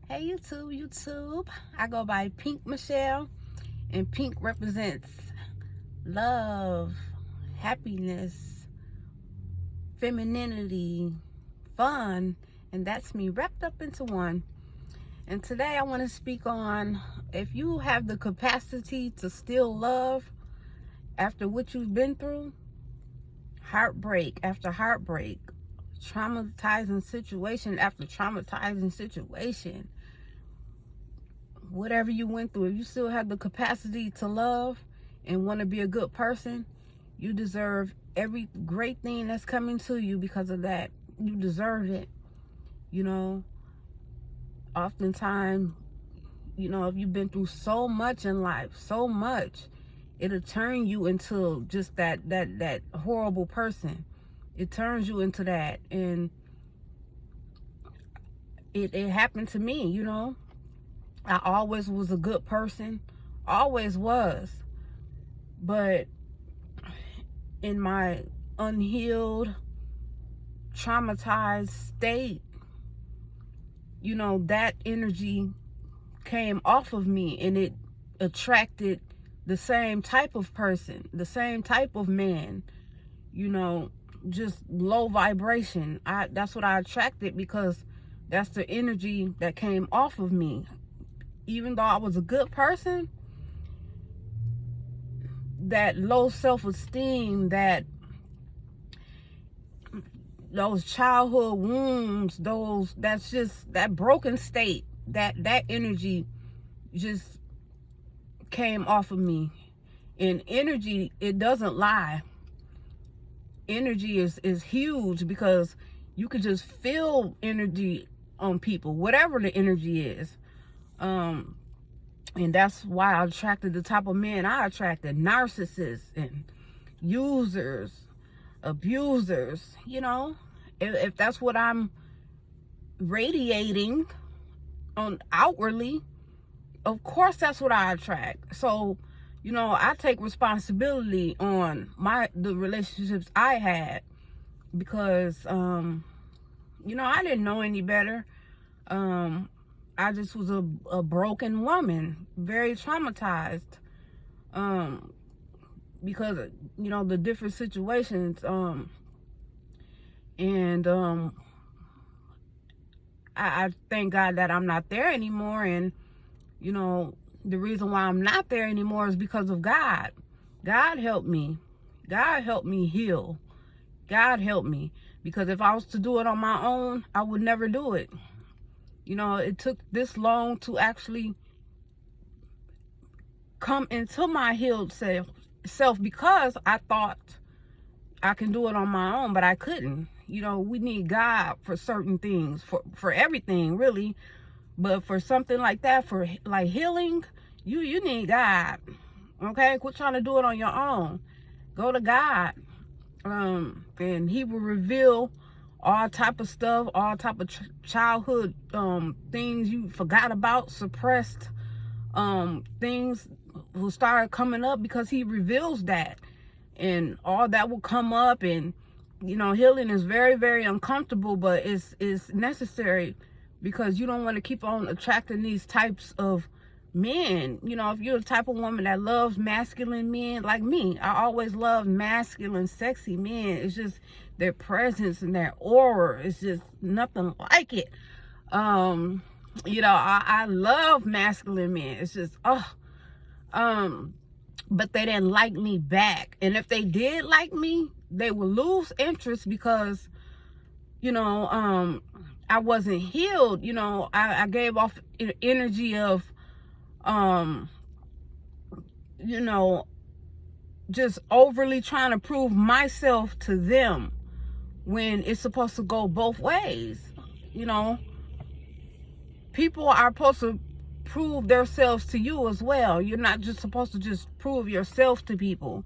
Hey YouTube. I go by Pink Michelle, and pink represents love, happiness, femininity, fun, and that's me wrapped up into one. And today I want to speak on if you have the capacity to still love after what you've been through, heartbreak after heartbreak, traumatizing situation after traumatizing situation, whatever you went through, if you still have the capacity to love and want to be a good person, you deserve every great thing that's coming to you because of that. You deserve it. Oftentimes, if you've been through so much in life, so much, it'll turn you into just that horrible person. It turns you into that. And it happened to me. I always was a good person, always was. But in my unhealed, traumatized state, that energy came off of me, and it attracted the same type of person, the same type of man, just low vibration. That's what I attracted, because that's the energy that came off of me. Even though I was a good person, that low self-esteem, those childhood wounds, that's just that broken state, that energy just came off of me. And energy, it doesn't lie. Energy is huge, because you could just feel energy on people, whatever the energy is. And that's why I attracted the type of men I attracted: narcissists and users, abusers. If that's what I'm radiating on outwardly, of course that's what I attract. So, I take responsibility on the relationships I had, because I didn't know any better. I just was a broken woman, very traumatized, because the different situations, and I thank God that I'm not there anymore. And the reason why I'm not there anymore is because of God. God helped me. God helped me heal. God helped me, because if I was to do it on my own, I would never do it. It took this long to actually come into my healed self, because I thought I can do it on my own, but I couldn't. We need God for certain things, for everything really. But for something like that, for like healing, you need God. Okay? Quit trying to do it on your own. Go to God. And he will reveal all type of stuff, all type of childhood things you forgot about, suppressed things will start coming up, because he reveals that, and all that will come up. And healing is very, very uncomfortable, but it's necessary, because you don't want to keep on attracting these types of men. If you're the type of woman that loves masculine men, like me, I always loved masculine, sexy men. It's just their presence and their aura. It's just nothing like it. I love masculine men. It's just, but they didn't like me back. And if they did like me, they would lose interest, because, I wasn't healed. I gave off energy of, just overly trying to prove myself to them, when it's supposed to go both ways. People are supposed to prove themselves to you as well. You're not just supposed to just prove yourself to people.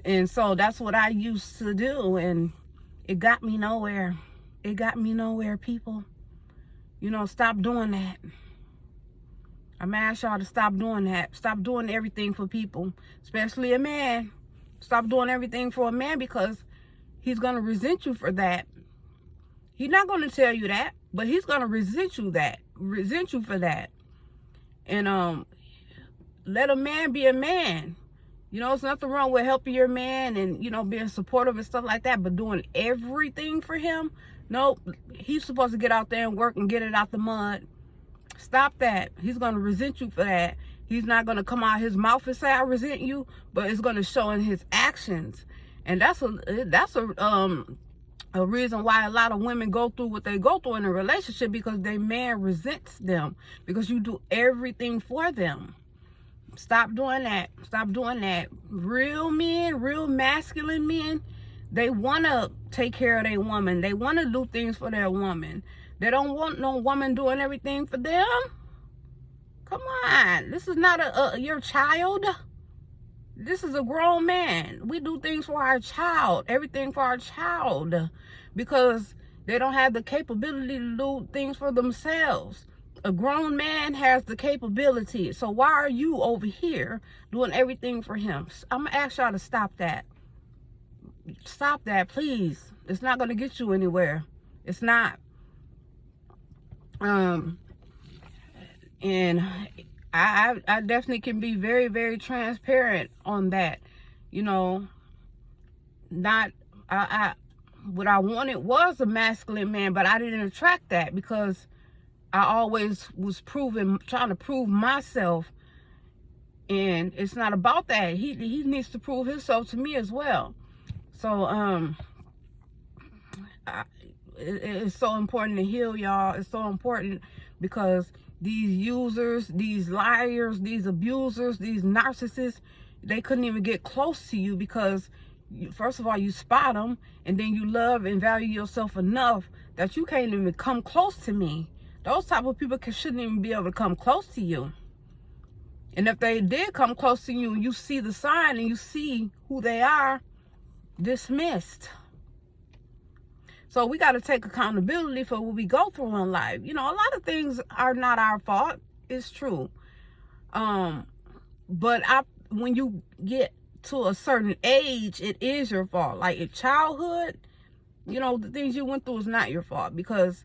And so that's what I used to do, and it got me nowhere. It got me nowhere, people. Stop doing that. I'm gonna ask y'all to stop doing that. Stop doing everything for people, especially a man. Stop doing everything for a man, because he's gonna resent you for that. He's not gonna tell you that. but he's gonna resent you for that. And let a man be a man. You know, there's nothing wrong with helping your man and, you know, being supportive and stuff like that, but doing everything for him, nope. He's supposed to get out there and work and get it out the mud. Stop that. He's going to resent you for that. He's not going to come out his mouth and say, I resent you, but it's going to show in his actions. And that's a reason why a lot of women go through what they go through in a relationship, because their man resents them because you do everything for them. Stop doing that. Stop doing that. Real men, real masculine men, they want to take care of their woman. They want to do things for their woman. They don't want no woman doing everything for them. Come on. This is not your child. This is a grown man. We do things for our child. Everything for our child. Because they don't have the capability to do things for themselves. A grown man has the capability. So why are you over here doing everything for him? I'm going to ask y'all to stop that. Stop that, please. It's not going to get you anywhere. It's not. And I definitely can be very, very transparent on that. You know, what I wanted was a masculine man, but I didn't attract that because I always was trying to prove myself, and it's not about that. He needs to prove himself to me as well. So it's so important to heal, y'all. It's so important because these users, these liars, these abusers, these narcissists, they couldn't even get close to you because first of all, you spot them, and then you love and value yourself enough that you can't even come close to me. Those type of people shouldn't even be able to come close to you. And if they did come close to you and you see the sign and you see who they are, dismissed. So we got to take accountability for what we go through in life. You know, a lot of things are not our fault. It's true. But when you get to a certain age, it is your fault. Like in childhood, you know, the things you went through is not your fault because,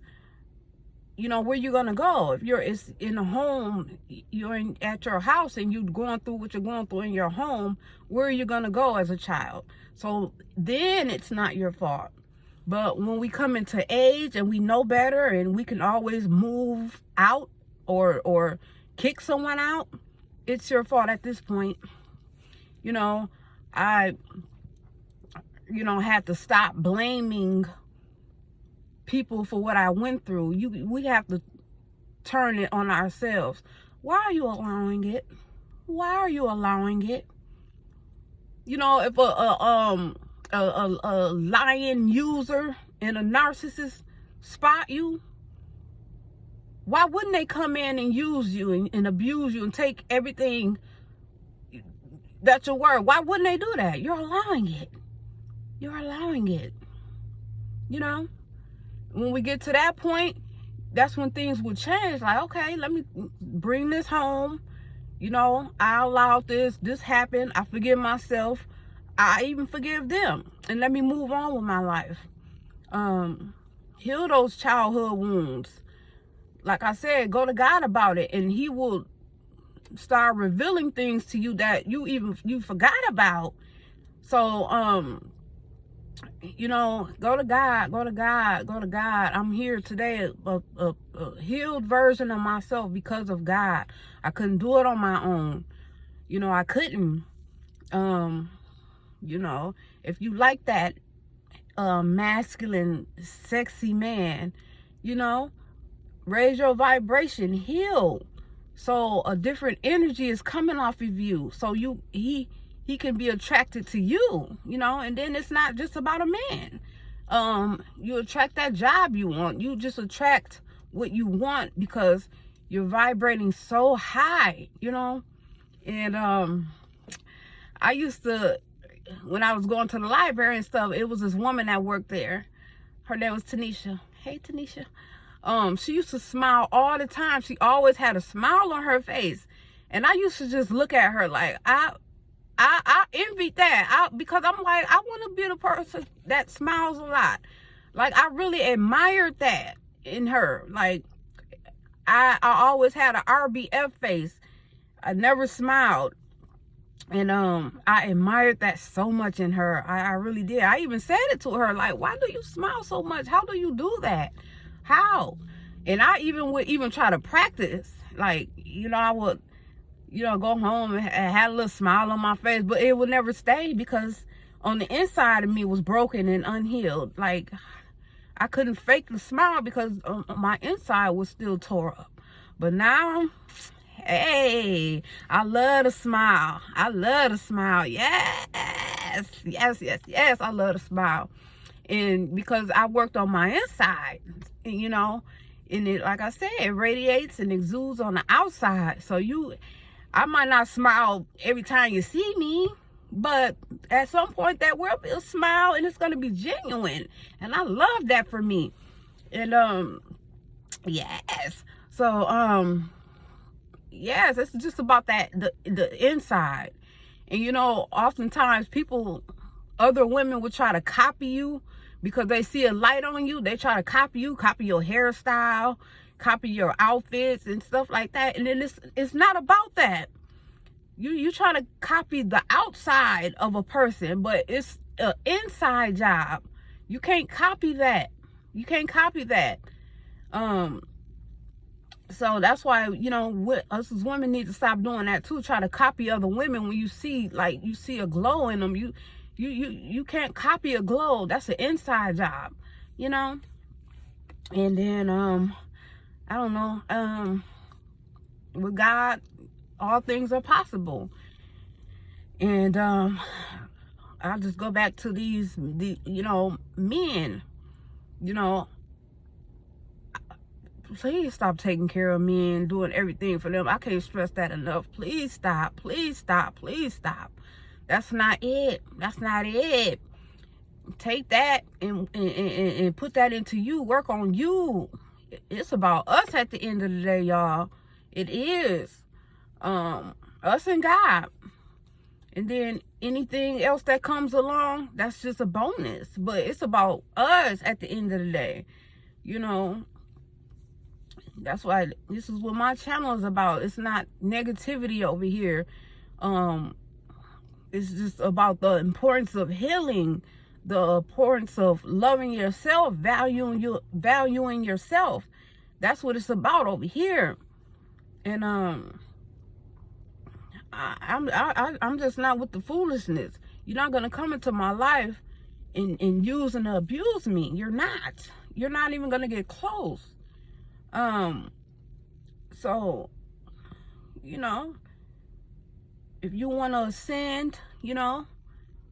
you know, where you gonna go? If it's in a home, you're at your house and you're going through what you're going through in your home, where are you gonna go as a child? So then it's not your fault. But when we come into age and we know better and we can always move out or kick someone out, it's your fault at this point. You know, I had to stop blaming people for what I went through. We have to turn it on ourselves. Why are you allowing it? Why are you allowing it? You know, if a lying user and a narcissist spot you, why wouldn't they come in and use you and abuse you and take everything that's your word? Why wouldn't they do that? You're allowing it. You're allowing it. You know? When we get to that point, that's when things will change. Like, okay, let me bring this home. You know, I allowed this happened. I forgive myself. I even forgive them. And let me move on with my life. Heal those childhood wounds. Like I said, go to God about it, and He will start revealing things to you that you forgot about. So, you know, go to God, go to God, go to God. I'm here today, a healed version of myself because of God. I couldn't do it on my own. You know, I couldn't. You know, if you like that masculine, sexy man, you know, raise your vibration, heal. So a different energy is coming off of you. So he can be attracted to you, you know, and then it's not just about a man. You attract that job you want. You just attract what you want because you're vibrating so high, you know. And I used to, when I was going to the library and stuff, it was this woman that worked there. Her name was Tanisha. Hey, Tanisha. She used to smile all the time. She always had a smile on her face. And I used to just look at her like, I envied that. Because I'm like, I want to be the person that smiles a lot. Like, I really admired that. in her. Like, I always had an RBF face. I never smiled. And I admired that so much in her. I really did. I even said it to her, like, why do you smile so much? How do you do that? How? And I would even try to practice. Like, I would, go home and have a little smile on my face, but it would never stay because on the inside of me was broken and unhealed. Like, I couldn't fake the smile because my inside was still tore up. But now, hey, I love to smile. I love to smile. Yes, yes, yes, yes. I love to smile. And because I worked on my inside, and it, like I said, it radiates and exudes on the outside. So I might not smile every time you see me, but at some point that will be a smile and it's going to be genuine. And I love that for me. And, yes. So, yes, it's just about that, the inside. And, oftentimes other women would try to copy you because they see a light on you. They try to copy you, copy your hairstyle, copy your outfits and stuff like that. And then it's not about that. You try to copy the outside of a person, but it's an inside job. You can't copy that. You can't copy that. So that's why, us as women need to stop doing that too. Try to copy other women when you see a glow in them. You can't copy a glow. That's an inside job, And then, I don't know, with God, all things are possible. And, I'll just go back to men, please stop taking care of men, doing everything for them. I can't stress that enough. Please stop. Please stop. Please stop. That's not it. That's not it. Take that and put that into you. Work on you. It's about us at the end of the day, y'all. It is. Us and God. And then anything else that comes along, that's just a bonus. But it's about us at the end of the day. That's why this is what my channel is about. It's not negativity over here. It's just about the importance of healing, the importance of loving yourself, valuing yourself. That's what it's about over here. And I'm just not with the foolishness. You're not gonna come into my life and use and abuse me. You're not. You're not even gonna get close. So, if you want to ascend,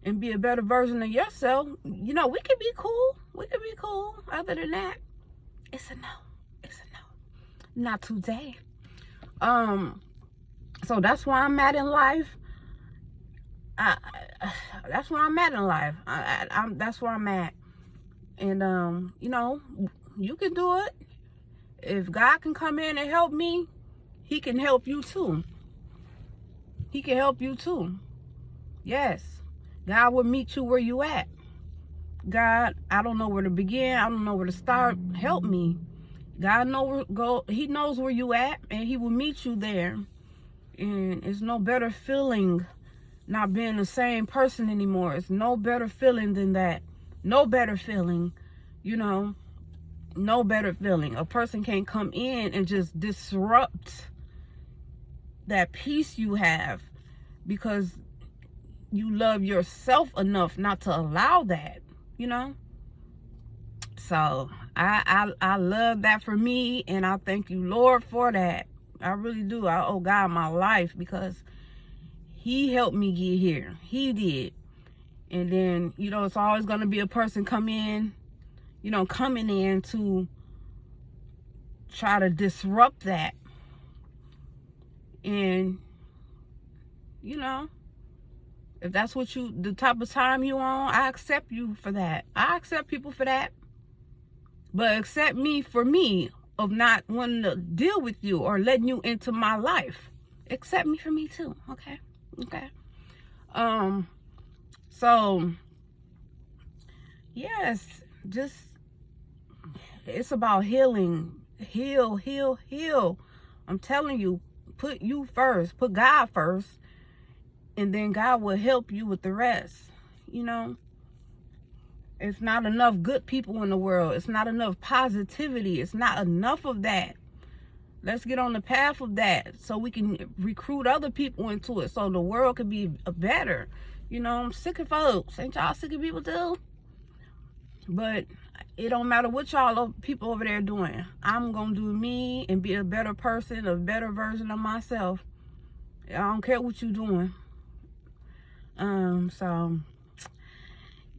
and be a better version of yourself, we can be cool. We can be cool. Other than that, it's a no. It's a no. Not today. So that's where I'm at in life. That's where I'm at in life. That's where I'm at. And, you can do it. If God can come in and help me, he can help you too. He can help you too. Yes. God will meet you where you at. God, I don't know where to begin. I don't know where to start. Help me. God he knows where you at, and he will meet you there. And it's no better feeling not being the same person anymore. It's no better feeling than that. No better feeling, no better feeling. A person can't come in and just disrupt that peace you have because you love yourself enough not to allow that, So I love that for me, and I thank you, Lord, for that. I really do. I owe God my life because he helped me get here. He did. And then, it's always going to be a person coming in to try to disrupt that. And, if that's the type of time you on, I accept you for that. I accept people for that. But accept me for me of not wanting to deal with you or letting you into my life. Accept me for me too. Okay. So, yes, just it's about healing. Heal, heal, heal. I'm telling you, put you first, put God first, and then God will help you with the rest. You know, it's not enough good people in the world. It's not enough positivity. It's not enough of that. Let's get on the path of that so we can recruit other people into it so the world can be better. You know, I'm sick of folks. Ain't y'all sick of people too? But it don't matter what y'all people over there doing. I'm going to do me and be a better person, a better version of myself. I don't care what you're doing. So,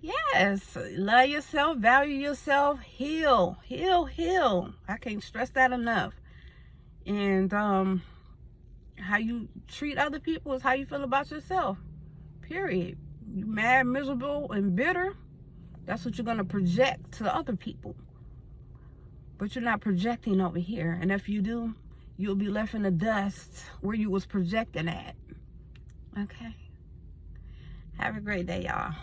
yes, love yourself, value yourself, heal, heal, heal. I can't stress that enough. And how you treat other people is how you feel about yourself. Period. You mad, miserable, and bitter, that's what you're going to project to other people. But you're not projecting over here. And if you do, you'll be left in the dust where you was projecting at. Okay? Have a great day, y'all.